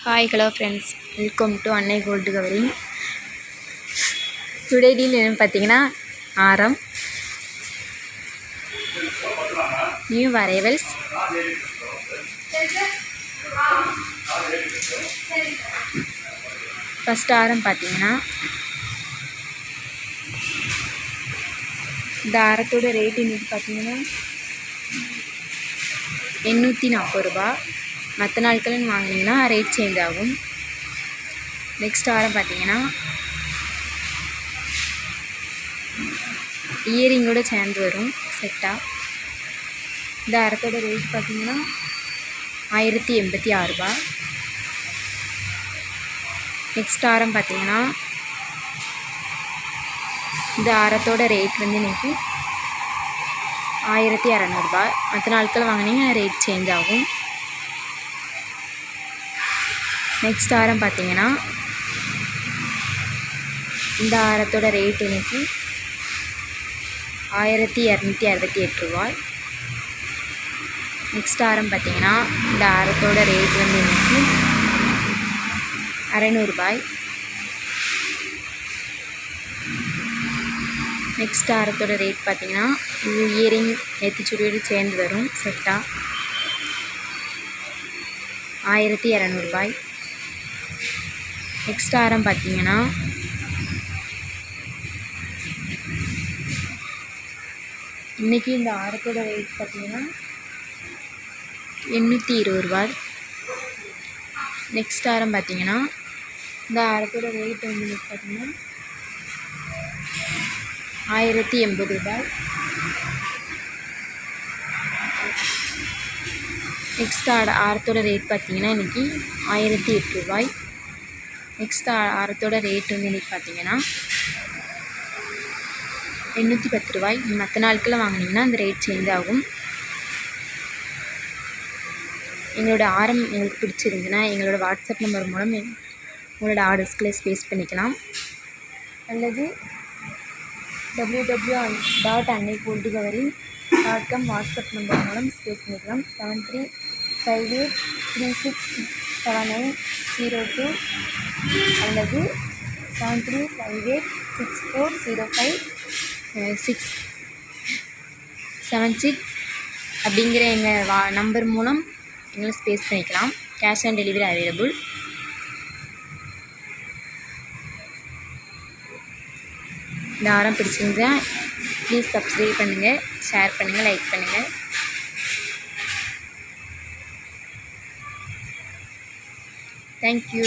Hi, hello friends. Welcome to Annai Gold Covering. Today deal என்ன பார்த்தீங்கன்னா ஆரம் new arrivals first ஆரம் பார்த்தீங்கன்னா இந்த ஆரத்தோட ரேட் இன்னைக்கு பார்த்தீங்கன்னா 840 ரூபா. மற்ற நாட்கள்னு வாங்கினீங்கன்னா ரேட் சேஞ்ச் ஆகும். நெக்ஸ்ட் ஆரம் பார்த்தீங்கன்னா இயரிங்கோடு சேர்ந்து வரும் செட்டாக. இந்த ஆரத்தோட ரேட் பார்த்தீங்கன்னா 1086 ரூபா. நெக்ஸ்ட் ஆரம் பார்த்தீங்கன்னா இந்த ஆரத்தோட ரேட் வந்து இன்றைக்கி 1200 ரூபா. மற்ற நாட்கள் வாங்கினீங்கன்னா ரேட் சேஞ்ச் ஆகும். நெக்ஸ்ட் ஆரம் பார்த்தீங்கன்னா இந்த ஆரத்தோட ரேட் இன்றைக்கி 1268 ரூபாய். நெக்ஸ்ட் ஆரம் பார்த்தீங்கன்னா இந்த ஆரத்தோட ரேட் வந்து இன்றைக்கி 600 ரூபாய். நெக்ஸ்ட் ஆரத்தோட ரேட் பார்த்தீங்கன்னா இது இயரிங் நெத்திச்சுடியோடு சேர்ந்து வரும் செட்டாக 1200 ரூபாய். நெக்ஸ்ட் ஆரம் பார்த்தீங்கன்னா இன்றைக்கி இந்த ஆரத்தோட ரேட் பார்த்தீங்கன்னா 820 ரூபாய். நெக்ஸ்ட் ஆரம் பார்த்தீங்கன்னா இந்த ஆரத்தோட ரேட் வந்து இன்றைக்கி பார்த்தீங்கன்னா 1080 ரூபாய். நெக்ஸ்ட் ஆரத்தோட ரேட் பார்த்தீங்கன்னா இன்றைக்கி 1008 ரூபாய். நெக்ஸ்ட் ஆரத்தோட ரேட் வந்து இன்றைக்கி பார்த்தீங்கன்னா 810 ரூபாய். மற்ற நாட்களில் வாங்கினீங்கன்னா அந்த ரேட் சேஞ்ச் ஆகும். எங்களோட ஆரம் உங்களுக்கு பிடிச்சிருந்துன்னா எங்களோட வாட்ஸ்அப் நம்பர் மூலம் உங்களோட ஆர்டர்ஸ்களை ஸ்பேஸ் பண்ணிக்கலாம். அல்லது www.annaigoldcovering.com வாட்ஸ்அப் நம்பர் மூலம் ஸ்பேஸ் பண்ணிக்கலாம். 7358367902 அல்லது 7358640576 அப்படிங்கிற எங்கள் நம்பர் மூலம் எங்களை ஸ்பேஸ் பண்ணிக்கலாம். Cash on delivery available. இந்த ஆரம் பிடிச்சிருந்தா ப்ளீஸ் சப்ஸ்கிரைப் பண்ணுங்கள், ஷேர் பண்ணுங்கள், லைக் பண்ணுங்கள். தேங்க்யூ.